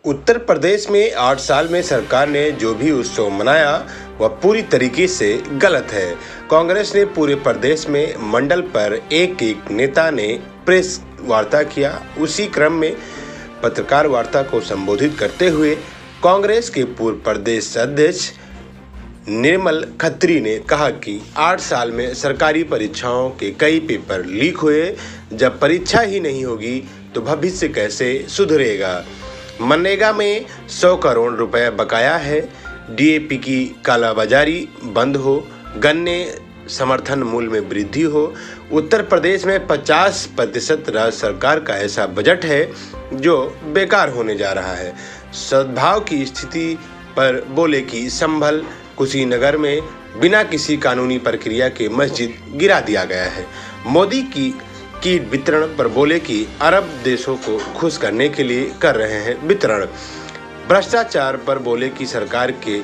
उत्तर प्रदेश में 8 साल में सरकार ने जो भी उत्सव मनाया वह पूरी तरीके से गलत है। कांग्रेस ने पूरे प्रदेश में मंडल पर एक एक नेता ने प्रेस वार्ता किया। उसी क्रम में पत्रकार वार्ता को संबोधित करते हुए कांग्रेस के पूर्व प्रदेश अध्यक्ष निर्मल खत्री ने कहा कि 8 साल में सरकारी परीक्षाओं के कई पेपर लीक हुए। जब परीक्षा ही नहीं होगी तो भविष्य कैसे सुधरेगा। मनरेगा में 100 करोड़ रुपए बकाया है। डीएपी की कालाबाजारी बंद हो, गन्ने समर्थन मूल्य में वृद्धि हो। उत्तर प्रदेश में 50% राज्य सरकार का ऐसा बजट है जो बेकार होने जा रहा है। सद्भाव की स्थिति पर बोले कि संभल कुशीनगर में बिना किसी कानूनी प्रक्रिया के मस्जिद गिरा दिया गया है। मोदी की किट वितरण पर बोले कि अरब देशों को खुश करने के लिए कर रहे हैं वितरण। भ्रष्टाचार पर बोले कि सरकार के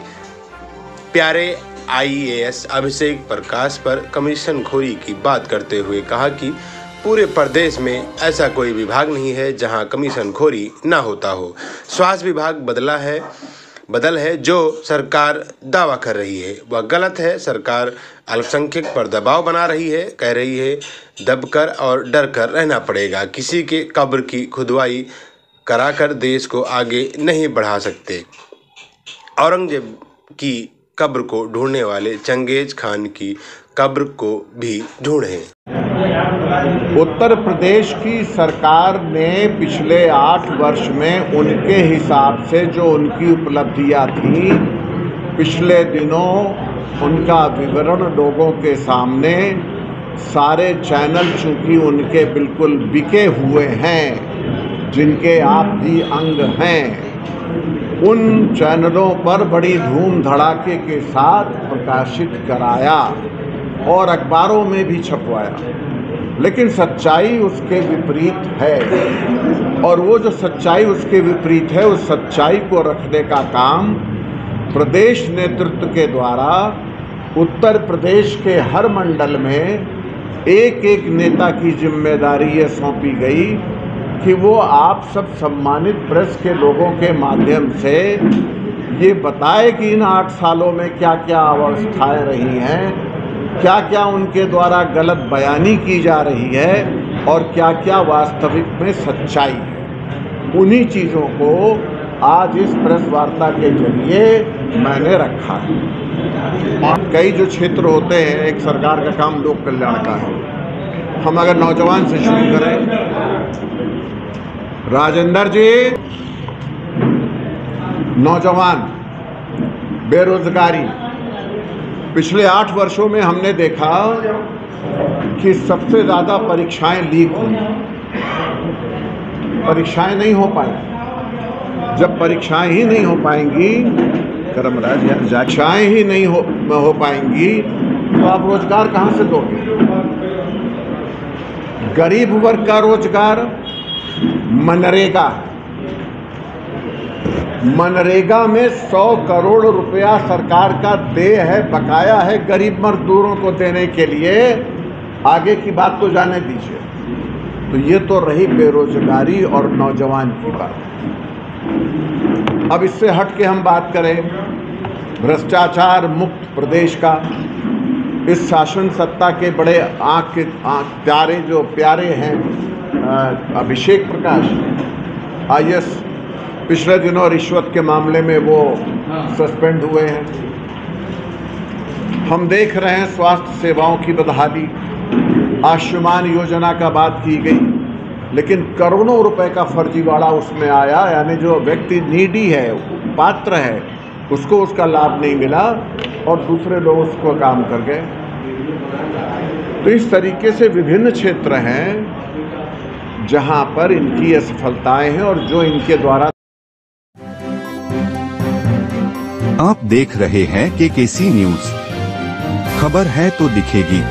प्यारे आईएएस अभिषेक प्रकाश पर कमीशनखोरी की बात करते हुए कहा कि पूरे प्रदेश में ऐसा कोई विभाग नहीं है जहां कमीशनखोरी ना होता हो। स्वास्थ्य विभाग बदल है जो सरकार दावा कर रही है वह गलत है। सरकार अल्पसंख्यक पर दबाव बना रही है, कह रही है दबकर और डर कर रहना पड़ेगा। किसी के कब्र की खुदवाई कराकर देश को आगे नहीं बढ़ा सकते। औरंगजेब की कब्र को ढूंढने वाले चंगेज खान की कब्र को भी ढूंढें। उत्तर प्रदेश की सरकार ने पिछले 8 वर्ष में उनके हिसाब से जो उनकी उपलब्धियां थी, पिछले दिनों उनका विवरण लोगों के सामने सारे चैनल चूँकि उनके बिल्कुल बिके हुए हैं, जिनके आप भी अंग हैं, उन चैनलों पर बड़ी धूम धड़ाके के साथ प्रकाशित कराया और अखबारों में भी छपवाया। लेकिन सच्चाई उसके विपरीत है और वो जो सच्चाई उसके विपरीत है उस सच्चाई को रखने का काम प्रदेश नेतृत्व के द्वारा उत्तर प्रदेश के हर मंडल में एक एक नेता की जिम्मेदारी ये सौंपी गई कि वो आप सब सम्मानित प्रेस के लोगों के माध्यम से ये बताए कि इन 8 सालों में क्या क्या अवस्थाएं रही हैं, क्या क्या उनके द्वारा गलत बयानी की जा रही है और क्या क्या वास्तविक में सच्चाई है। उन्हीं चीज़ों को आज इस प्रेस वार्ता के जरिए मैंने रखा है। कई जो क्षेत्र होते हैं, एक सरकार का काम लोक कल्याण का है। हम अगर नौजवान से शुरू करें, राजेंद्र जी, नौजवान बेरोजगारी, पिछले 8 वर्षों में हमने देखा कि सबसे ज़्यादा परीक्षाएं लीक हुई, परीक्षाएं नहीं हो पाई। जब परीक्षाएं ही नहीं हो पाएंगी, कर्मराज परीक्षाएं ही नहीं हो पाएंगी तो आप रोजगार कहाँ से दोगे। गरीब वर्ग का रोजगार मनरेगा में 100 करोड़ रुपया सरकार का देय है, बकाया है गरीब मजदूरों को देने के लिए। आगे की बात तो जाने दीजिए। तो ये तो रही बेरोजगारी और नौजवान की बात। अब इससे हट के हम बात करें भ्रष्टाचार मुक्त प्रदेश का। इस शासन सत्ता के बड़े प्यारे हैं अभिषेक प्रकाश आईएएस, पिछले दिनों रिश्वत के मामले में वो सस्पेंड हुए हैं। हम देख रहे हैं स्वास्थ्य सेवाओं की बदहाली। आयुष्मान योजना का बात की गई, लेकिन करोड़ों रुपए का फर्जीवाड़ा उसमें आया। यानी जो व्यक्ति नीडी है, पात्र है, उसको उसका लाभ नहीं मिला और दूसरे लोग उसको काम कर गए। तो इस तरीके से विभिन्न क्षेत्र हैं जहां पर इनकी असफलताएं हैं और जो इनके द्वारा। आप देख रहे हैं केकेसी न्यूज़। खबर है तो दिखेगी।